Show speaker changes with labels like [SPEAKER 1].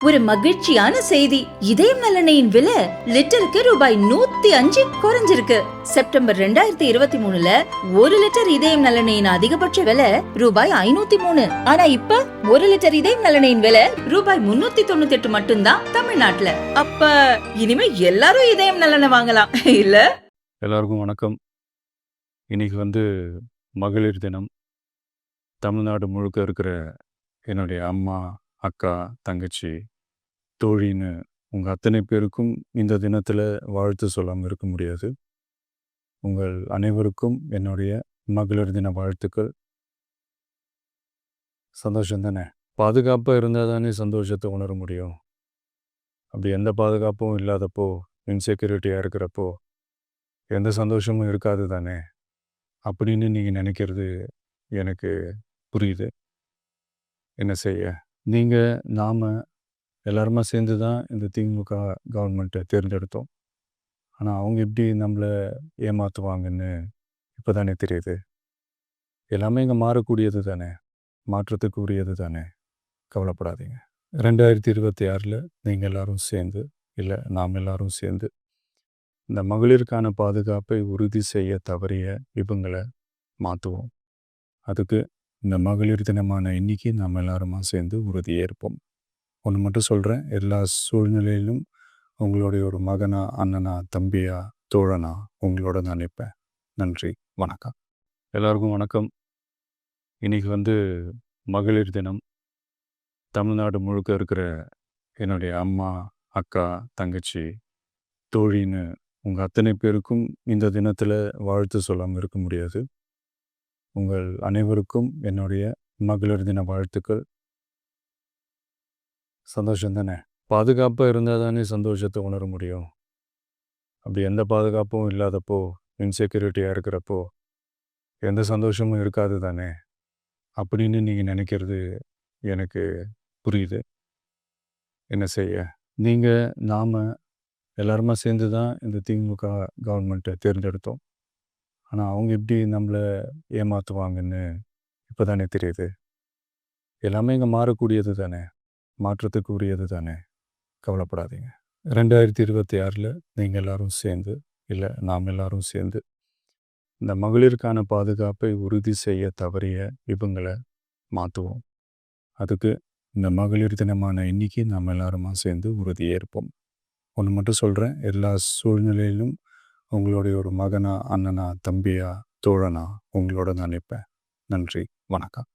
[SPEAKER 1] ஒரு மகிழ்ச்சியான செய்தி. இதயம் நலனையின் விலை லிட்டருக்கு ரூபாய் 105 குறைஞ்சிருக்கு. செப்டம்பர் 2023ல 1 லிட்டர் இதயம் நலனையின் அதிகபட்ச விலை ரூபாய் 503. ஆனா இப்ப 1 லிட்டர் இதயம் நலனையின் விலை ரூபாய் 398 மட்டும்தான் தமிழ்நாட்டுல. அப்ப இனிமே எல்லாரும் இதயம் நலனை வாங்கலாம் இல்ல?
[SPEAKER 2] எல்லாருக்கும் வணக்கம். இன்னைக்கு மகளிர் தினம். தமிழ்நாடு முழுக்க இருக்கிற என்னுடைய அம்மா, அக்கா, தங்கச்சி, தோழின்னு உங்கள் அத்தனை பேருக்கும் இந்த தினத்தில் வாழ்த்து சொல்லாமல் இருக்க முடியாது. உங்கள் அனைவருக்கும் என்னுடைய மகளிர் தின வாழ்த்துக்கள். சந்தோஷம் தானே? பாதுகாப்பாக இருந்தால் தானே சந்தோஷத்தை உணர முடியும். அப்படி எந்த பாதுகாப்பும் இல்லாதப்போ, இன்செக்யூரிட்டியாக இருக்கிறப்போ எந்த சந்தோஷமும் இருக்காது தானே அப்படின்னு நீங்கள் நினைக்கிறது எனக்கு புரியுது. என்ன செய்ய, நீங்கள் நாம் எல்லாருமா சேர்ந்து தான் இந்த திமுக கவர்மெண்ட்டை தேர்ந்தெடுத்தோம். ஆனால் அவங்க எப்படி நம்மளை ஏமாற்றுவாங்கன்னு இப்போ தானே தெரியுது. எல்லாமே இங்கே மாறக்கூடியது தானே, மாற்றத்துக்கு உரியது தானே. கவலைப்படாதீங்க. 2026 நீங்கள் எல்லாரும் சேர்ந்து, இல்லை நாம் எல்லாரும் சேர்ந்து இந்த மகளிருக்கான பாதுகாப்பை உறுதி செய்ய தவறிய இவங்களை மாற்றுவோம். அதுக்கு இந்த மகளிர் தினமான இன்னைக்கு நாம் எல்லாருமா சேர்ந்து உறுதியேற்போம். ஒன்று மட்டும் சொல்கிறேன், எல்லா சூழ்நிலையிலும் உங்களுடைய ஒரு மகனா, அண்ணனா, தம்பியா, தோழனா உங்களோட நான் நிற்பேன். நன்றி, வணக்கம். எல்லாருக்கும் வணக்கம். இன்னைக்கு மகளிர் தினம். தமிழ்நாடு முழுக்க இருக்கிற என்னுடைய அம்மா, அக்கா, தங்கச்சி, தோழின்னு உங்கள் அத்தனை பேருக்கும் இந்த தினத்தில் வாழ்த்து சொல்லாமல் இருக்க முடியாது. உங்கள் அனைவருக்கும் என்னுடைய மகளிர் தின வாழ்த்துக்கள். சந்தோஷம் தானே? பாதுகாப்பாக இருந்தால் தானே சந்தோஷத்தை உணர முடியும். அப்படி எந்த பாதுகாப்பும் இல்லாதப்போ, இன்செக்யூரிட்டியாக இருக்கிறப்போ எந்த சந்தோஷமும் இருக்காது தானே அப்படின்னு நீங்கள் நினைக்கிறது எனக்கு புரியுது. என்ன செய்ய, நீங்கள் நாம் எல்லாருமா சேர்ந்து தான் இந்த திமுக கவர்மெண்ட்டை தேர்ந்தெடுத்தோம். ஆனால் அவங்க எப்படி நம்மளை ஏமாற்றுவாங்கன்னு இப்போ தானே தெரியுது. எல்லாமே இங்கே மாறக்கூடியது தானே, மாற்றத்துக்கு உரியது தானே. கவலைப்படாதீங்க. 2026 நீங்கள் எல்லாரும் சேர்ந்து, இல்லை நாம் எல்லாரும் சேர்ந்து இந்த மகளிருக்கான பாதுகாப்பை உறுதி செய்ய தவறிய இவங்களை மாற்றுவோம். அதுக்கு இந்த மகளிர் தினமான இன்னைக்கு நாம் எல்லாருமா சேர்ந்து உறுதியேற்போம். ஒன்று மட்டும் சொல்கிறேன், எல்லா சூழ்நிலையிலும் உங்களுடைய ஒரு மகனா, அண்ணனா, தம்பியா, தோழனா உங்களோட நான் நிற்பேன். நன்றி, வணக்கம்.